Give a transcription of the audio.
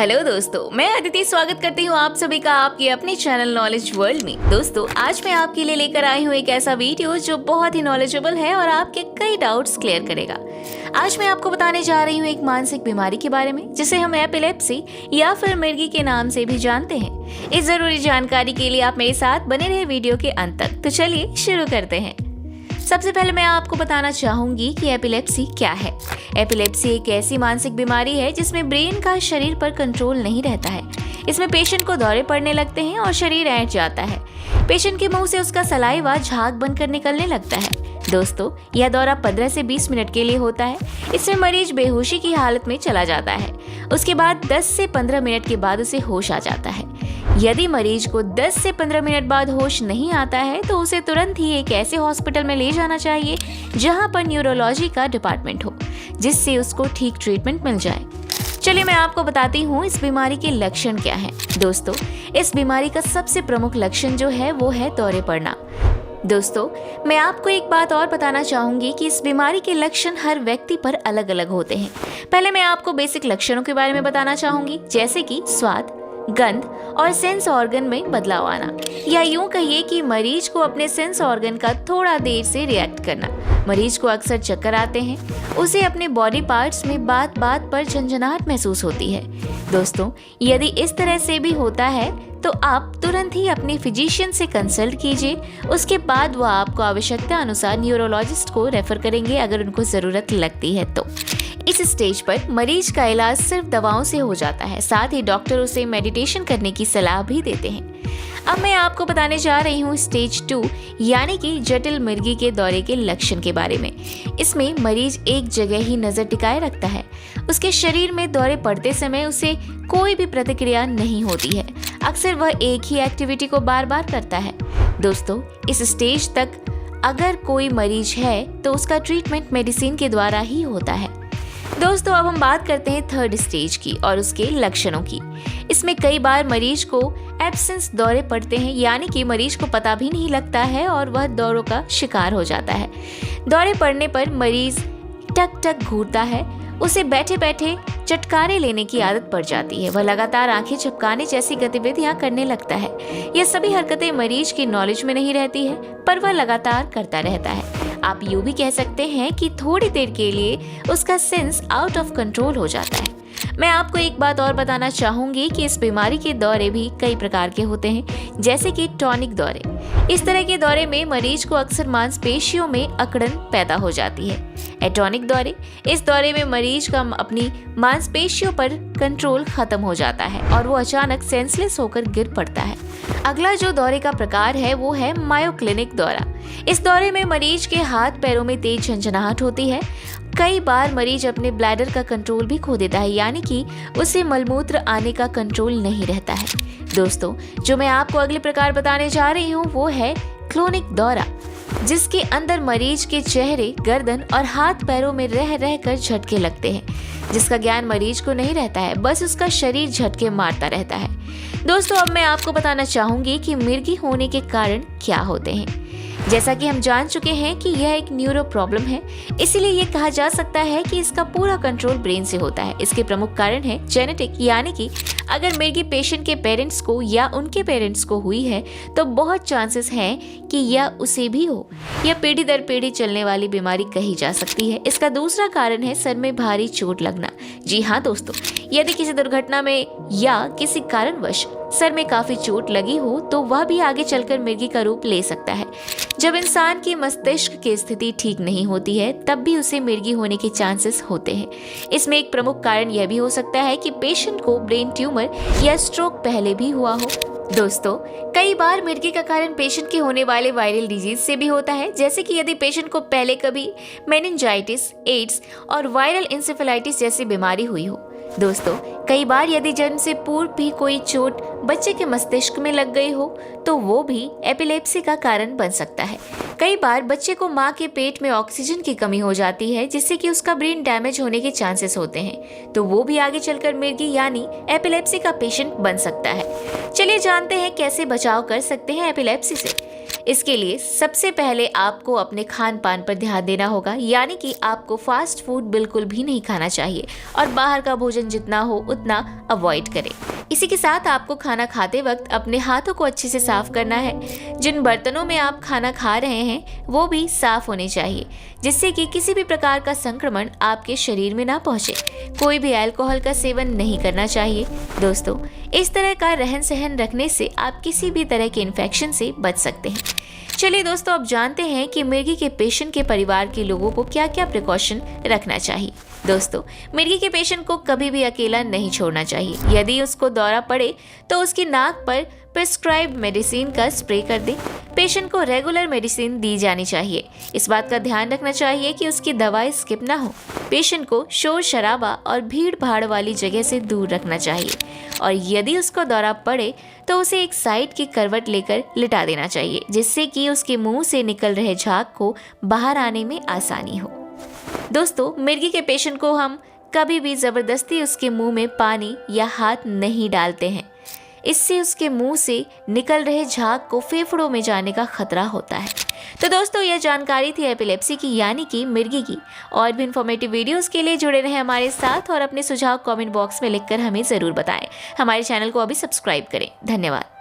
Hello दोस्तों, मैं अदिति स्वागत करती हूँ आप सभी का आपके अपने चैनल नॉलेज वर्ल्ड में। दोस्तों, आज मैं आपके लिए लेकर आई हूँ एक ऐसा वीडियो जो बहुत ही नॉलेजेबल है और आपके कई डाउट्स क्लियर करेगा। आज मैं आपको बताने जा रही हूँ एक मानसिक बीमारी के बारे में जिसे हम एपिलेप्सी या फिर मिर्गी के नाम से भी जानते हैं। इस जरूरी जानकारी के लिए आप मेरे साथ बने रहे वीडियो के अंत तक। तो चलिए शुरू करते हैं। सबसे पहले मैं आपको बताना चाहूंगी कि एपिलेप्सी क्या है। एपिलेप्सी एक ऐसी मानसिक बीमारी है जिसमें ब्रेन का शरीर पर कंट्रोल नहीं रहता है। इसमें पेशेंट को दौरे पड़ने लगते हैं और शरीर ऐंठ जाता है। पेशेंट के मुंह से उसका सलाइवा झाग बनकर निकलने लगता है। दोस्तों, यह दौरा 15 से 20 मिनट के लिए होता है। इसमें मरीज बेहोशी की हालत में चला जाता है। उसके बाद 10 से 15 मिनट के बाद उसे होश आ जाता है। यदि मरीज को 10 से 15 मिनट बाद होश नहीं आता है तो उसे तुरंत ही एक ऐसे हॉस्पिटल में ले जाना चाहिए जहां पर न्यूरोलॉजी का डिपार्टमेंट हो, जिससे उसको ठीक ट्रीटमेंट मिल जाए। चलिए मैं आपको बताती हूँ इस बीमारी के लक्षण क्या हैं। दोस्तों, इस बीमारी का सबसे प्रमुख लक्षण जो है वो है दौरे पड़ना। दोस्तों, मैं आपको एक बात और बताना चाहूंगी कि इस बीमारी के लक्षण हर व्यक्ति पर अलग अलग होते हैं। पहले मैं आपको बेसिक लक्षणों के बारे में बताना चाहूंगी, जैसे कि स्वाद, गंध और सेंस ऑर्गन में बदलाव आना, या यूं कहिए कि मरीज को अपने सेंस ऑर्गन का थोड़ा देर से रिएक्ट करना। मरीज को अक्सर चक्कर आते हैं। उसे अपने बॉडी पार्ट्स में बात बात पर झंझनाहट महसूस होती है। दोस्तों, यदि इस तरह से भी होता है तो आप तुरंत ही अपने फिजिशियन से कंसल्ट कीजिए। उसके बाद वो आपको आवश्यकता अनुसार न्यूरोलॉजिस्ट को रेफर करेंगे अगर उनको ज़रूरत लगती है तो। इस स्टेज पर मरीज का इलाज सिर्फ दवाओं से हो जाता है। साथ ही डॉक्टर उसे मेडिटेशन करने की सलाह भी देते हैं। अब मैं आपको बताने जा रही हूँ स्टेज 2 यानी कि जटिल मिर्गी के दौरे के लक्षण के बारे में। इसमें मरीज एक जगह ही नजर टिकाए रखता है। उसके शरीर में दौरे पड़ते समय उसे कोई भी प्रतिक्रिया नहीं होती है। अक्सर वह एक ही एक्टिविटी को बार बार करता है। दोस्तों, इस स्टेज तक अगर कोई मरीज है तो उसका ट्रीटमेंट मेडिसिन के द्वारा ही होता है। दोस्तों, अब हम बात करते हैं थर्ड स्टेज की और उसके लक्षणों की। इसमें कई बार मरीज को एब्सेंस दौरे पड़ते हैं, यानी कि मरीज को पता भी नहीं लगता है और वह दौरों का शिकार हो जाता है। दौरे पड़ने पर मरीज टक टक घूरता है। उसे बैठे बैठे चटकारे लेने की आदत पड़ जाती है। वह लगातार आंखें झपकाने जैसी गतिविधियां करने लगता है। यह सभी हरकतें मरीज की नॉलेज में नहीं रहती है, पर वह लगातार करता रहता है। आप यूं भी कह सकते हैं कि थोड़ी देर के लिए उसका सेंस आउट ऑफ कंट्रोल हो जाता है। मैं आपको एक बात और बताना चाहूंगी कि इस बीमारी के दौरे भी कई प्रकार के होते हैं, जैसे कि टॉनिक दौरे। इस तरह के दौरे में मरीज को अक्सर मांसपेशियों में अकड़न पैदा हो जाती है। एटॉनिक दौरे, इस दौरे में मरीज का अपनी मांसपेशियों पर कंट्रोल खत्म हो जाता है और वो अचानक सेंसलेस होकर गिर पड़ता है। अगला जो दौरे का प्रकार है वो है मायोक्लिनिक दौरा। इस दौरे में मरीज के हाथ पैरों में तेज झंझनाहट होती है। कई बार मरीज अपने ब्लैडर का कंट्रोल भी खो देता है, यानी कि उसे मलमूत्र आने का कंट्रोल नहीं रहता है। दोस्तों, जो मैं आपको अगले प्रकार बताने जा रही हूँ वो है क्लोनिक दौरा, जिसके अंदर मरीज के चेहरे, गर्दन और हाथ पैरों में रह रह कर झटके लगते हैं, जिसका ज्ञान मरीज को नहीं रहता है, बस उसका शरीर झटके मारता रहता है। दोस्तों, अब मैं आपको बताना चाहूंगी कि मिर्गी होने के कारण क्या होते हैं। जैसा कि हम जान चुके हैं कि यह एक न्यूरो प्रॉब्लम है, इसीलिए ये कहा जा सकता है कि इसका पूरा कंट्रोल ब्रेन से होता है। इसके प्रमुख कारण है जेनेटिक, यानी कि अगर मिर्गी पेशेंट के पेरेंट्स को या उनके पेरेंट्स को हुई है तो बहुत चांसेस हैं कि यह उसे भी हो। यह पीढ़ी दर पीढ़ी चलने वाली बीमारी कही जा सकती है। इसका दूसरा कारण है सर में भारी चोट लगना। जी हाँ दोस्तों, यदि किसी दुर्घटना में या किसी कारणवश सर में काफी चोट लगी हो तो वह भी आगे चलकर मिर्गी का रूप ले सकता है। जब इंसान की मस्तिष्क की स्थिति ठीक नहीं होती है तब भी उसे मिर्गी होने के चांसेस होते हैं। इसमें एक प्रमुख कारण यह भी हो सकता है कि पेशेंट को ब्रेन ट्यूमर या स्ट्रोक पहले भी हुआ हो। दोस्तों, कई बार मिर्गी का कारण पेशेंट के होने वाले वायरल डिजीज से भी होता है, जैसे कि यदि पेशेंट को पहले कभी मेनिंजाइटिस, एड्स और वायरल इंसेफेलाइटिस जैसी बीमारी हुई हो। दोस्तों, कई बार यदि जन्म से पूर्व भी कोई चोट बच्चे के मस्तिष्क में लग गई हो तो वो भी एपिलेप्सी का कारण बन सकता है। कई बार बच्चे को माँ के पेट में ऑक्सीजन की कमी हो जाती है, जिससे कि उसका ब्रेन डैमेज होने के चांसेस होते हैं, तो वो भी आगे चलकर मिर्गी यानी एपिलेप्सी का पेशेंट बन सकता है। चलिए जानते हैं कैसे बचाव कर सकते हैं एपिलेप्सी से। इसके लिए सबसे पहले आपको अपने खान पान पर ध्यान देना होगा, यानी कि आपको फास्ट फूड बिल्कुल भी नहीं खाना चाहिए और बाहर का भोजन जितना हो उतना अवॉइड करें। इसी के साथ आपको खाना खाते वक्त अपने हाथों को अच्छे से साफ करना है। जिन बर्तनों में आप खाना खा रहे हैं वो भी साफ होने चाहिए, जिससे कि किसी भी प्रकार का संक्रमण आपके शरीर में ना पहुंचे। कोई भी अल्कोहल का सेवन नहीं करना चाहिए। दोस्तों, इस तरह का रहन सहन रखने से आप किसी भी तरह के इन्फेक्शन से बच सकते हैं। चलिए दोस्तों, अब जानते हैं कि मिर्गी के पेशेंट के परिवार के लोगों को क्या क्या प्रिकॉशन रखना चाहिए। दोस्तों, मिर्गी के पेशेंट को कभी भी अकेला नहीं छोड़ना चाहिए। यदि उसको दौरा पड़े तो उसकी नाक पर प्रिस्क्राइब मेडिसिन का स्प्रे कर दें। पेशेंट को रेगुलर मेडिसिन दी जानी चाहिए। इस बात का ध्यान रखना चाहिए कि उसकी दवाई स्किप ना हो। पेशेंट को शोर शराबा और भीड़ भाड़ वाली जगह से दूर रखना चाहिए और यदि उसको दौरा पड़े तो उसे एक साइड की करवट लेकर लिटा देना चाहिए, जिससे कि उसके मुंह से निकल रहे झाग को बाहर आने में आसानी हो। दोस्तों, मिर्गी के पेशेंट को हम कभी भी जबरदस्ती उसके मुंह में पानी या हाथ नहीं डालते हैं। इससे उसके मुंह से निकल रहे झाग को फेफड़ों में जाने का खतरा होता है। तो दोस्तों, यह जानकारी थी एपिलेप्सी की, यानी कि मिर्गी की। और भी इन्फॉर्मेटिव वीडियोस के लिए जुड़े रहें हमारे साथ और अपने सुझाव कमेंट बॉक्स में लिखकर हमें ज़रूर बताएं। हमारे चैनल को अभी सब्सक्राइब करें। धन्यवाद।